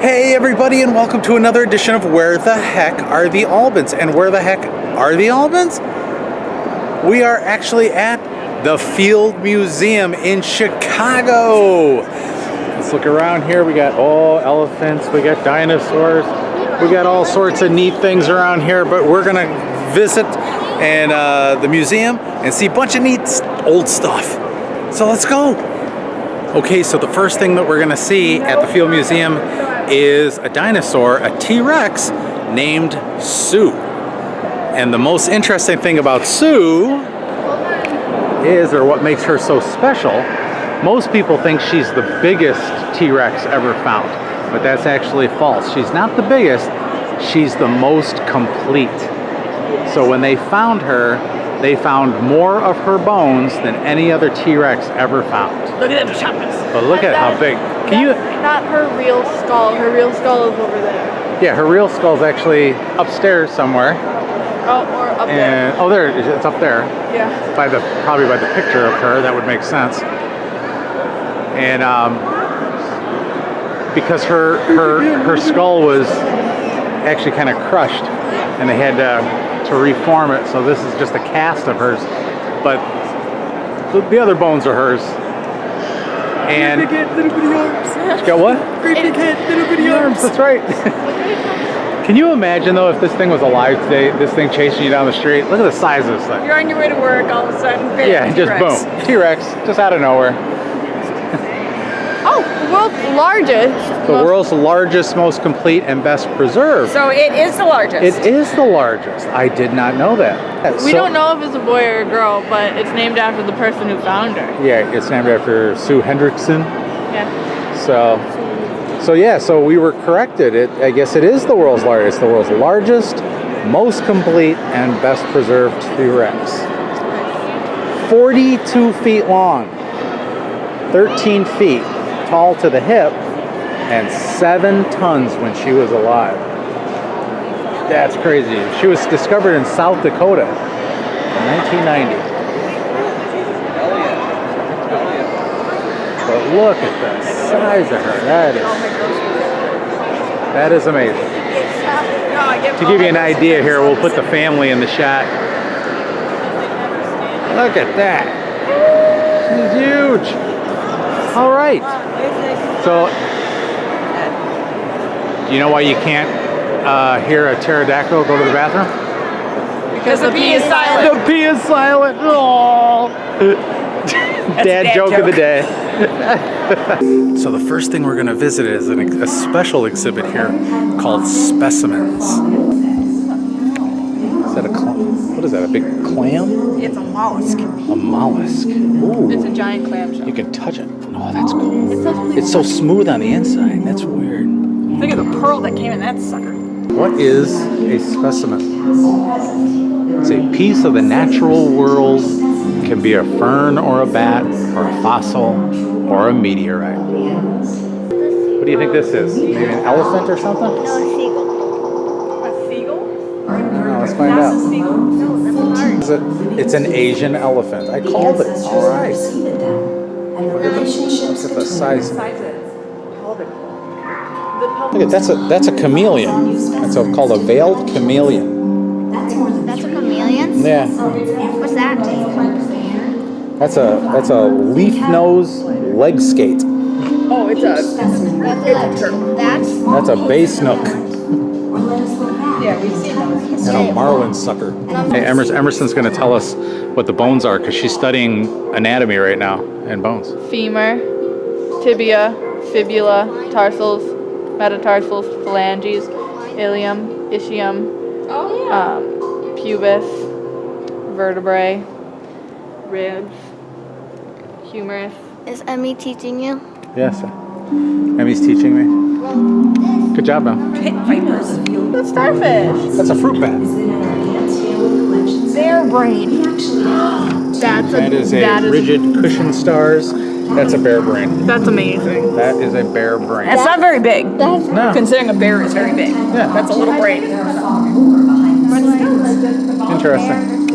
Hey everybody, and welcome to another edition of Where the Heck Are the Albans? And where the heck are the Albans? We are actually at the Field Museum in Chicago. Let's look around here. We got elephants, we got dinosaurs, we got all sorts of neat things around here, but we're gonna visit the museum and see a bunch of neat old stuff. So let's go. Okay, so the first thing that we're gonna see at the Field Museum is a dinosaur, a T-Rex named Sue. And the most interesting thing about Sue is, or what makes her so special, most people think she's the biggest T-Rex ever found, but that's actually false. She's not the biggest, she's the most complete. So when they found her, they found more of her bones than any other T-Rex ever found. Look at them choppers. But look at how big. Can you? Not her real skull. Her real skull is over there. Yeah, her real skull's actually upstairs somewhere. Oh, or up there. Oh, there it's up there. Yeah. Probably by the picture of her, that would make sense. And because her skull was actually kind of crushed, and they had to reform it. So this is just a cast of hers, but the other bones are hers. And big head, little bitty arms. She got what? Great big head, little bitty arms. That's right. Can you imagine though if this thing was alive today, this thing chasing you down the street? Look at the size of this thing. You're on your way to work, all of a sudden, bam, yeah, just T-Rex. boom. T-Rex, just out of nowhere. Oh, the world's largest. The world's largest, most complete, and best preserved. So it is the largest. It is the largest. I did not know that. We don't know if it's a boy or a girl, but it's named after the person who found her. Yeah, it's named after Sue Hendrickson. Yeah. So we were corrected. I guess it is the world's largest. It's the world's largest, most complete, and best preserved T-Rex. 42 feet long, 13 feet tall to the hip, and 7 tons when she was alive. That's crazy. She was discovered in South Dakota in 1990. But look at the size of her. That is amazing. To give you an idea here, we'll put the family in the shot. Look at that. She's huge. All right. So, do you know why you can't hear a pterodactyl go to the bathroom? Because the P is silent. The P is silent. Oh. Dad joke of the day. So the first thing we're going to visit is a special exhibit here called Specimens. Is that what is that, a big clam? It's a mollusk. A mollusk. Ooh. It's a giant clamshell. You can touch it. Oh, that's cool. It's so smooth on the inside. That's weird. Think of the pearl that came in that sucker. What is a specimen? It's a piece of the natural world. It can be a fern or a bat or a fossil or a meteorite. What do you think this is? Maybe an elephant or something? No, a seagull. A seagull? Let's find That's out. a seagull? No, that's an orange. It's an Asian elephant. I called it. All right. Look at the size. Look at that's a chameleon. That's called a veiled chameleon. That's a chameleon? Yeah. What's that? That's a leaf nose leg skate. Oh, it's a turtle. That's a bay snook. Yeah, we've seen those. And a marlin sucker. Hey, Emerson's going to tell us what the bones are because she's studying anatomy right now and bones. Femur, tibia, fibula, tarsals, metatarsals, phalanges, ilium, ischium, pubis, vertebrae, ribs, humerus. Is Emmy teaching you? Yes. Emmy's teaching me. Good job, Mel. Pit vipers. The starfish. That's a fruit bat. Bear brain. That is rigid cushion stars. That's a bear brain. That's amazing. That is a bear brain. It's not very big. No. Considering a bear is very big. Yeah. That's a little brain. Interesting.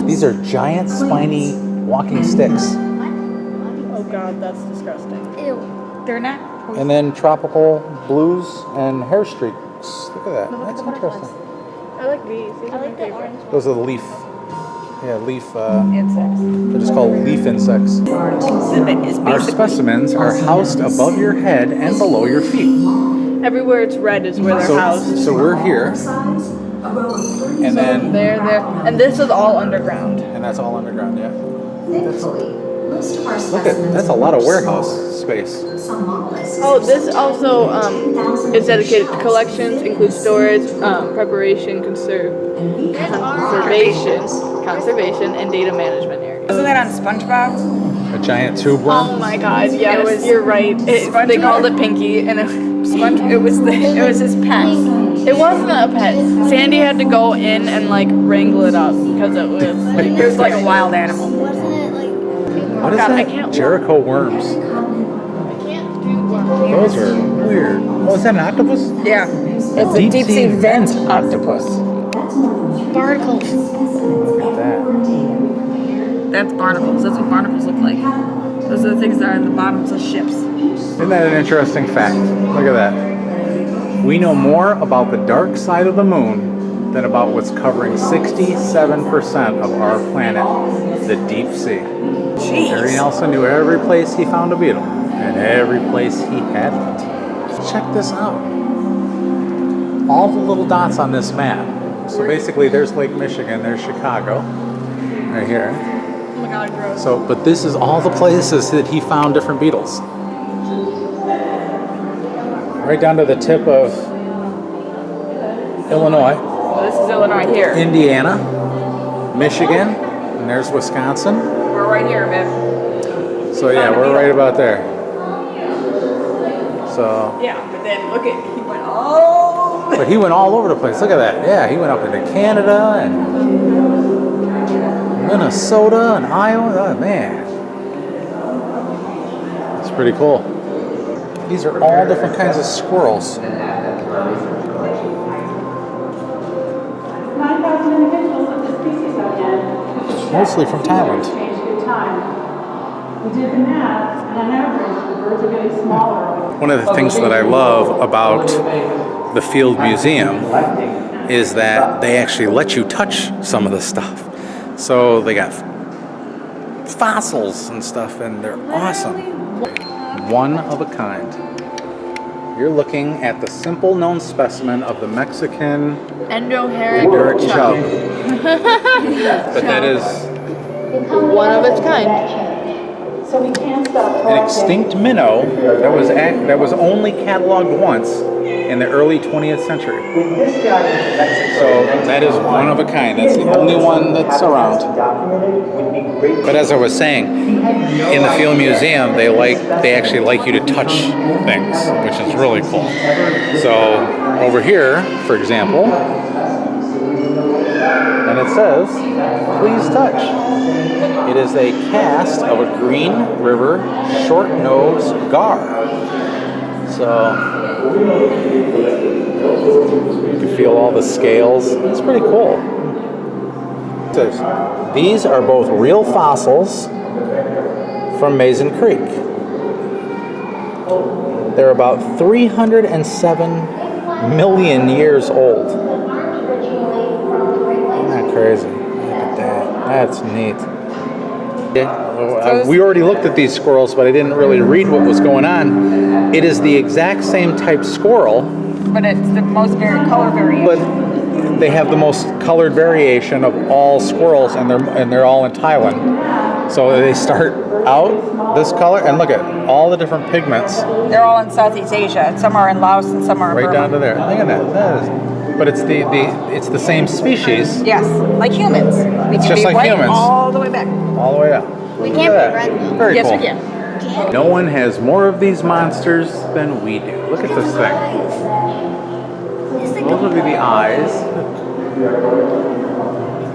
These are giant spiny walking sticks. Oh God, that's disgusting. Ew. They're not And then tropical blues and hair streaks. Look at that. That's interesting. I like these. These I are my like the favorite. orange. Those are the leaf. Yeah, leaf. Insects. They're just called leaf insects. Our specimens are housed above your head and below your feet. Everywhere it's red is where they're housed. So we're here, and then There, and this is all underground. and that's all underground. Yeah. Thankfully, most of our Look at that's a lot of warehouse space. Some monoliths. Oh, this also is dedicated to collections, includes storage, preparation, conservation, and data management areas. Wasn't that on SpongeBob? A giant tube worm. Oh my God! Yes, you're right. They called it Pinky, and it was his pet. It wasn't a pet. Sandy had to go in and like wrangle it up because it was like a wild animal. Wasn't it like? What is God, I that? can't- Jericho worms. I can't do one. Those are weird. Oh, is that an octopus? Yeah. It's a Deep deep sea sea vent octopus. Barnacles. Look at that. That's barnacles. That's what barnacles look like. Those are the things that are in the bottoms of ships. Isn't that an interesting fact? Look at that. We know more about the dark side of the moon than about what's covering 67% of our planet, the deep sea. Harry Nelson knew every place he found a beetle and every place he hadn't. Check this out. All the little dots on this map. So basically there's Lake Michigan, there's Chicago, right here. Oh my God, gross. So, but this is all the places that he found different beetles. Right down to the tip of Illinois, So this is Illinois here. Indiana, Michigan, and there's Wisconsin. We're right here, Viv. So yeah, we're right about there. So, Yeah, but then look at he went all. but he went all over the place. Look at that. Yeah, he went up into Canada and Minnesota and Iowa. Oh man, it's pretty cool. These are all different kinds of squirrels. 9,000 individuals of this species again. Mostly from Thailand. Change in time. We did the math, and on average, the birds are getting smaller. One of the things that I love about the Field Museum is that they actually let you touch some of the stuff. So they got fossils and stuff, and they're awesome. One of a kind. You're looking at the simple known specimen of the Mexican Endoherric chub. But that is One of its kind. So we can't stop an talking. extinct minnow that was only cataloged once in the early 20th century. So that is one of a kind. That's the only one that's around. But as I was saying, in the Field Museum, they actually like you to touch things, which is really cool. So over here, for example, and it says, "Please touch." It is a cast of a Green River short-nosed gar. So you can feel all the scales. It's pretty cool. It says, "These are both real fossils from Mason Creek. They're about 307 million years old." Isn't that crazy? Look at that. That's neat. We already looked at these squirrels, but I didn't really read what was going on. It is the exact same type squirrel, But it's the most color variation. but they have the most colored variation of all squirrels, and they're all in Thailand. So they start out this color, and look at all the different pigments They're all in Southeast Asia. And some are in Laos and some are in right Burma. down to there. Look at that. But it's the same species Yes, like humans. We can just be like white humans. all the way back. all the way up. We Look can't at be that. red though. Very Yes, cool. we can. No one has more of these monsters than we do. Look at this thing. It's like Those would be the eyes.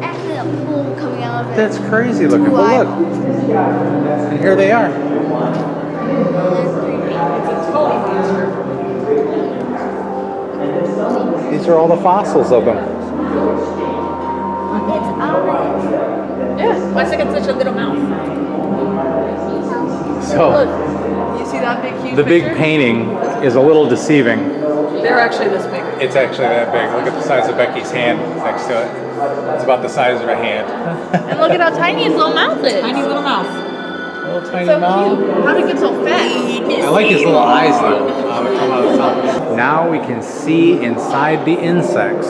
actually a pool coming out of it. That's crazy looking. But look. And here they are. These are all the fossils of them. It's Yeah, why is it got such a little mouth? So, You see that big, huge the big picture? painting is a little deceiving. They're actually this big. It's actually that big. Look at the size of Becky's hand next to it. It's about the size of a hand. And look at how tiny his little mouth is. Tiny little mouth. Little tiny So mouth. cute. How did it get so fat? I like his little eyes though. That come out of the top. Now we can see inside the insects,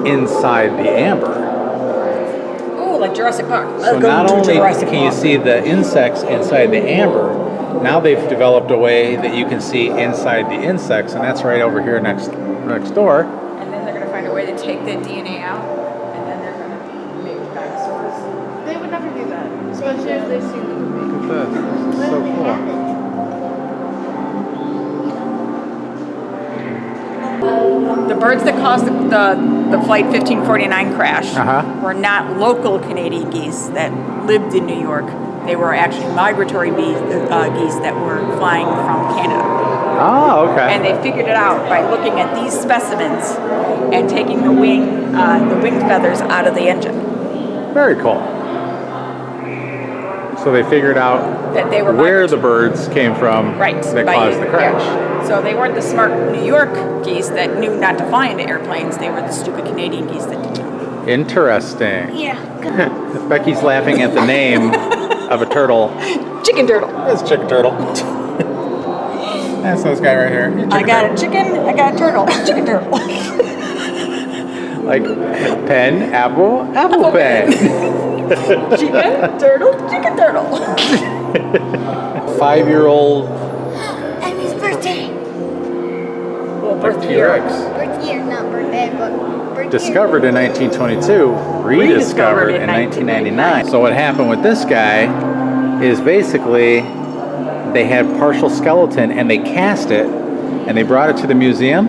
inside the amber. Oh, like Jurassic Park. So not only can you see the insects inside the amber, now they've developed a way that you can see inside the insects, and that's right over here next door. And then they're going to find a way to take the DNA out, and then they're going to make dinosaurs. They would never do that, especially if they've seen the movie. Look at this. This is so cool. The birds that caused the Flight 1549 crash were not local Canadian geese that lived in New York. They were actually migratory geese that were flying from Canada. Oh, okay. And they figured it out by looking at these specimens and taking the wing feathers out of the engine. Very cool. So they figured out That they were where the birds came from that caused the crash. Yeah. So they weren't the smart New York geese that knew not to fly into airplanes. They were the stupid Canadian geese that didn't. Interesting. Yeah. Becky's laughing at the name of a turtle. Chicken turtle. It's chicken turtle. That's this guy right here. I got a chicken, I got a turtle. Chicken turtle. Like pen, apple, apple pen. Chicken turtle, chicken turtle. 5-year-old Emmy's birthday. Well, T-Rex. Birth year, not birthday, but birth Discovered in 1922, rediscovered in 1999. So what happened with this guy is basically they had partial skeleton and they cast it and they brought it to the museum.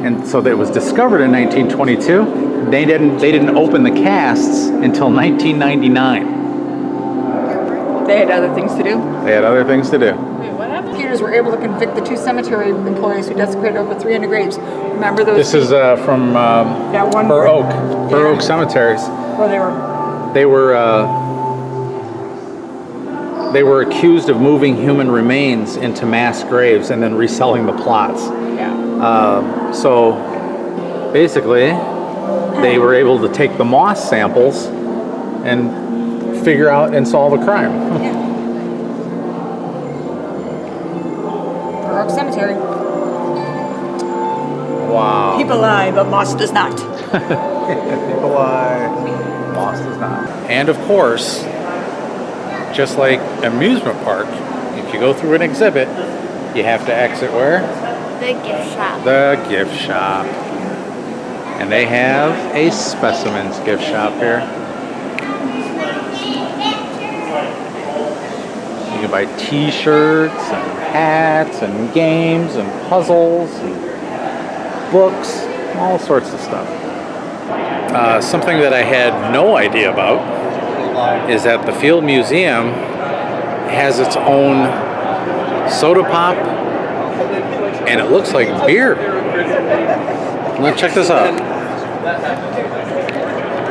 And so that it was discovered in 1922. They didn't open the casts until 1999. They had other things to do. They had other things to do. Prosecutors were able to convict the 2 cemetery employees who desecrated over 300 graves. Remember those? This is from that one Burr Oak Cemeteries. Where they were. They were accused of moving human remains into mass graves and then reselling the plots. Yeah. So basically, they were able to take the moss samples and figure out and solve a crime. Burr Oak Cemetery. Wow. People lie, but moss does not. People lie. Moss does not. And of course, just like amusement park, if you go through an exhibit, you have to exit where? The gift shop. The gift shop. And they have a Specimens gift shop here. You can buy t-shirts and hats and games and puzzles and books, all sorts of stuff. Something that I had no idea about is that the Field Museum has its own soda pop, and it looks like beer. Let's check this out.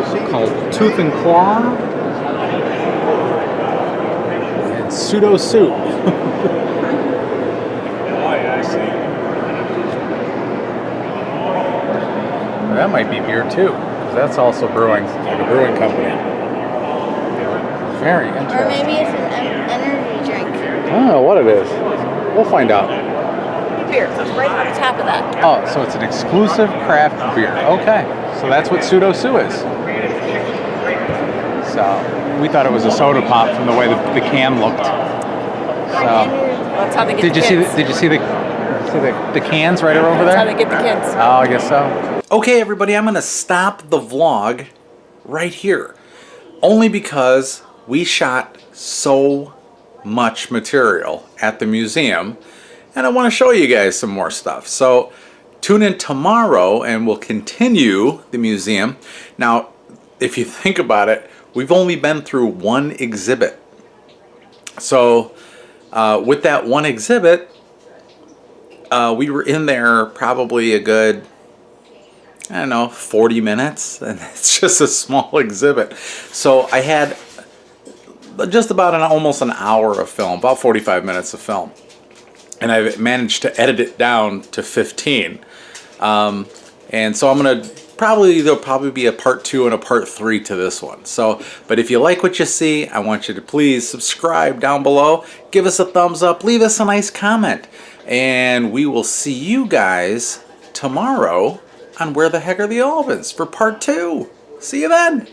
It's called Tooth and Claw and Pseudo Soup. That might be beer too, because that's also brewing, like a brewing company. Very interesting. Or maybe it's an energy drink. I don't know what it is. We'll find out. Beer. It's right on the top of that. Oh, so it's an exclusive craft beer. Okay, so that's what Pseudo Sue is. So we thought it was a soda pop from the way the can looked. So That's how they get did the you kids. see the cans right over there? That's how they get the kids. Oh, I guess so. Okay, everybody, I'm going to stop the vlog right here. Only because we shot so much material at the museum, and I want to show you guys some more stuff. So tune in tomorrow and we'll continue the museum. Now, if you think about it, we've only been through one exhibit. So with that one exhibit, we were in there probably a good, I don't know, 40 minutes, and it's just a small exhibit. So I had just about almost an hour of film, about 45 minutes of film. and I've managed to edit it down to 15. And so I'm gonna there'll probably be a part 2 and a part 3 to this one. So, but if you like what you see, I want you to please subscribe down below, give us a thumbs up, leave us a nice comment, and we will see you guys tomorrow on Where the Heck Are the Albans for part 2. See you then.